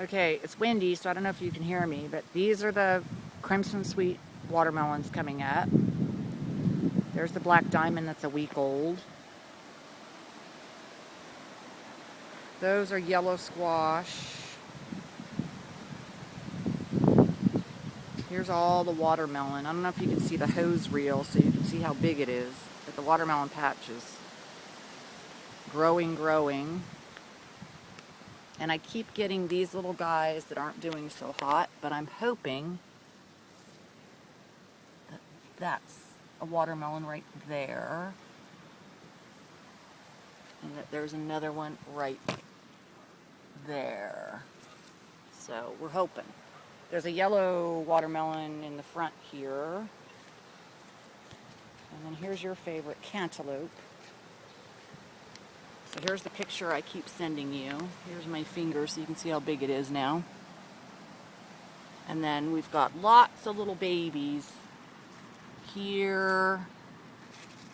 Okay, it's windy, so I don't know if you can hear me, but these are the Crimson Sweet watermelons coming up. There's the Black Diamond that's a week old. Those are yellow squash. Here's all the watermelon. I don't know if you can see the hose reel so you can see how big it is, but the watermelon patch is growing, growing. And I keep getting these little guys that aren't doing so hot, but I'm hoping that that's a watermelon right there. And that there's another one right there. So we're hoping. There's a yellow watermelon in the front here. And then here's your favorite cantaloupe. So here's the picture I keep sending you. Here's my finger so you can see how big it is now. And then we've got lots of little babies here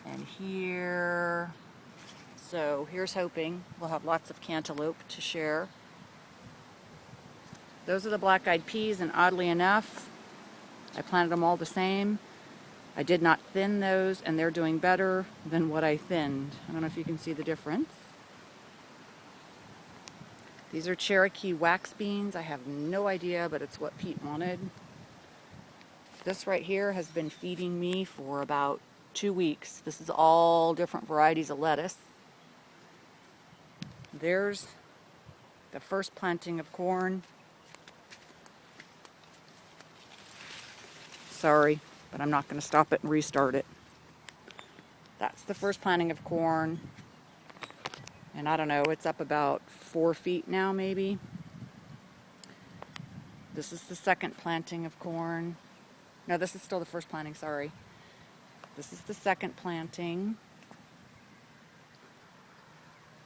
and here. So here's hoping we'll have lots of cantaloupe to share. Those are the black-eyed peas, and oddly enough, I planted them all the same. I did not thin those, and they're doing better than what I thinned. I don't know if you can see the difference. These are Cherokee wax beans. I have no idea, but it's what Pete wanted. This right here has been feeding me for about 2 weeks. This is all different varieties of lettuce. There's the first planting of corn. Sorry, but I'm not going to stop it and restart it. That's the first planting of corn. And I don't know, it's up about 4 feet now, maybe. This is the second planting of corn. No, this is still the first planting, sorry. This is the second planting.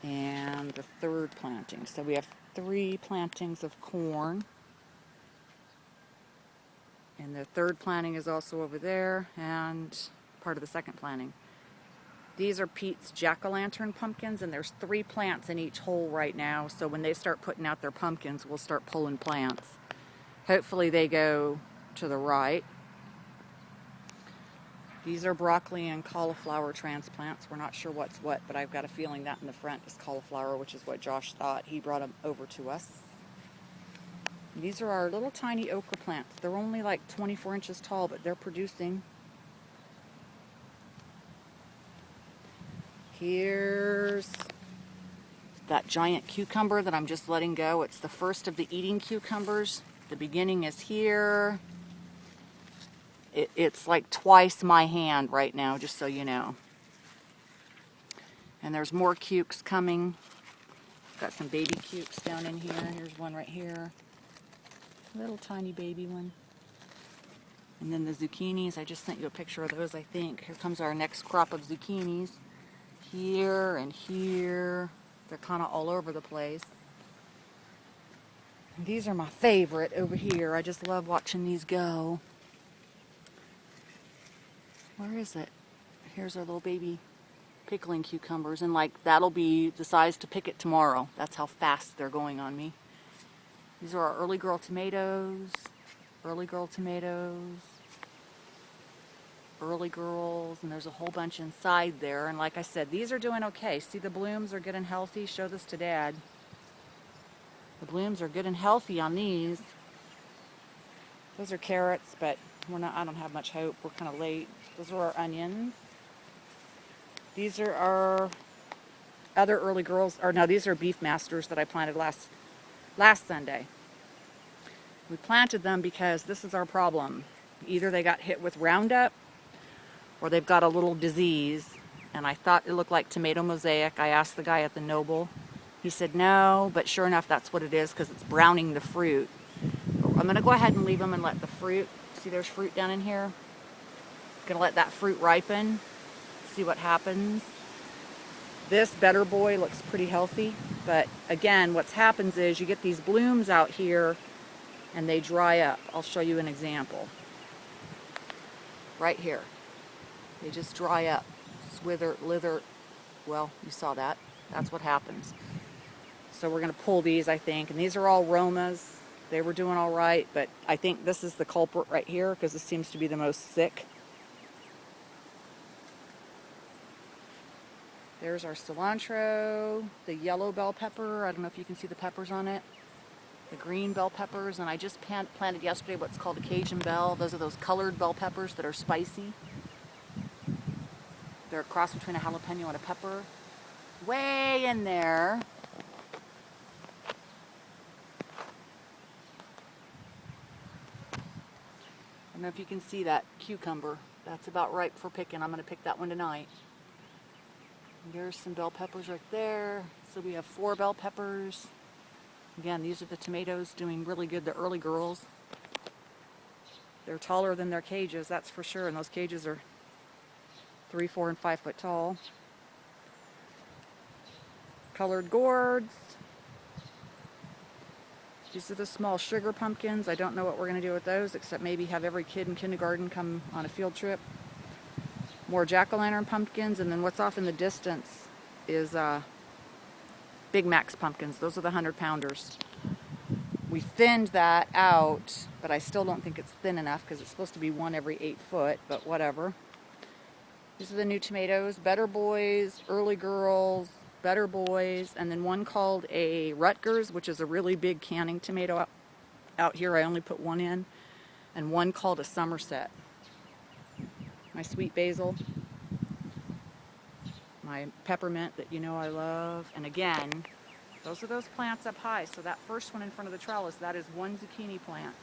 And the third planting. So we have 3 plantings of corn. And the third planting is also over there, and part of the second planting. These are Pete's jack-o'-lantern pumpkins, and there's 3 plants in each hole right now, so when they start putting out their pumpkins, we'll start pulling plants. Hopefully they go to the right. These are broccoli and cauliflower transplants. We're not sure what's what, but I've got a feeling that in the front is cauliflower, which is what Josh thought. He brought them over to us. These are our little tiny okra plants. They're only like 24 inches tall, but they're producing. Here's that giant cucumber that I'm just letting go. It's the first of the eating cucumbers. The beginning is here. It's like twice my hand right now, just so you know. And there's more cukes coming. Got some baby cukes down in here. Here's one right here. Little tiny baby one. And then the zucchinis. I just sent you a picture of those, I think. Here comes our next crop of zucchinis. Here and here. They're kind of all over the place. And these are my favorite over here. I just love watching these go. Where is it? Here's our little baby pickling cucumbers, and like that'll be the size to pick it tomorrow. That's how fast they're going on me. These are our early girl tomatoes, early girl tomatoes, early girls, and there's a whole bunch inside there. And like I said, these are doing okay. See, the blooms are good and healthy. Show this to Dad. The blooms are good and healthy on these. Those are carrots, but I don't have much hope. We're kind of late. Those are our onions. These are our other early girls, or no, these are beef masters that I planted last Sunday. We planted them because this is our problem. Either they got hit with Roundup or they've got a little disease. And I thought it looked like tomato mosaic. I asked the guy at the Noble. He said no, but sure enough, that's what it is because it's browning the fruit. I'm going to go ahead and leave them and let the fruit, see there's fruit down in here. I'm going to let that fruit ripen, see what happens. This Better Boy looks pretty healthy, but again, what happens is you get these blooms out here and they dry up. I'll show you an example. Right here. They just dry up, swither, lither. Well, you saw that. That's what happens. So we're going to pull these, I think. And these are all Romas. They were doing all right, but I think this is the culprit right here because this seems to be the most sick. There's our cilantro, the yellow bell pepper. I don't know if you can see the peppers on it. The green bell peppers, and I just planted yesterday what's called a Cajun bell. Those are those colored bell peppers that are spicy. They're a cross between a jalapeno and a pepper. Way in there. I don't know if you can see that cucumber. That's about ripe for picking. I'm going to pick that one tonight. And there's some bell peppers right there. So we have 4 bell peppers. Again, these are the tomatoes doing really good, the early girls. They're taller than their cages, that's for sure. And those cages are 3, 4, and 5 foot tall. Colored gourds. These are the small sugar pumpkins. I don't know what we're going to do with those, except maybe have every kid in kindergarten come on a field trip. More jack-o'-lantern pumpkins, and then what's off in the distance is Big Mac's pumpkins. Those are the 100-pounders. We thinned that out, but I still don't think it's thin enough because it's supposed to be 1 every 8 foot, but whatever. These are the new tomatoes, Better Boys, Early Girls, Better Boys, and then one called a Rutgers, which is a really big canning tomato out here. I only put 1 in, and one called a Somerset. My sweet basil, my peppermint that you know I love, and again, those are those plants up high. So that first one in front of the trellis, that is 1 zucchini plant.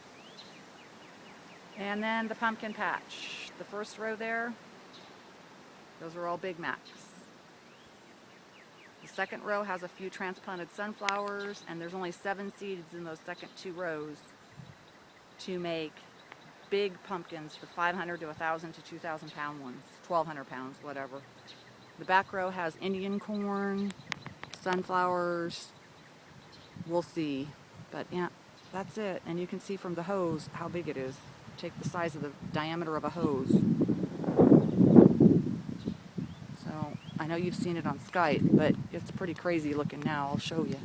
And then the pumpkin patch. The first row there, those are all Big Macs. The second row has a few transplanted sunflowers, and there's only 7 seeds in those second 2 rows to make big pumpkins for 500 to 1,000 to 2,000 pound ones, 1,200 pounds, whatever. The back row has Indian corn, sunflowers, we'll see. But yeah, that's it. And you can see from the hose how big it is. Take the size of the diameter of a hose. So I know you've seen it on Skype, but it's pretty crazy looking now. I'll show you.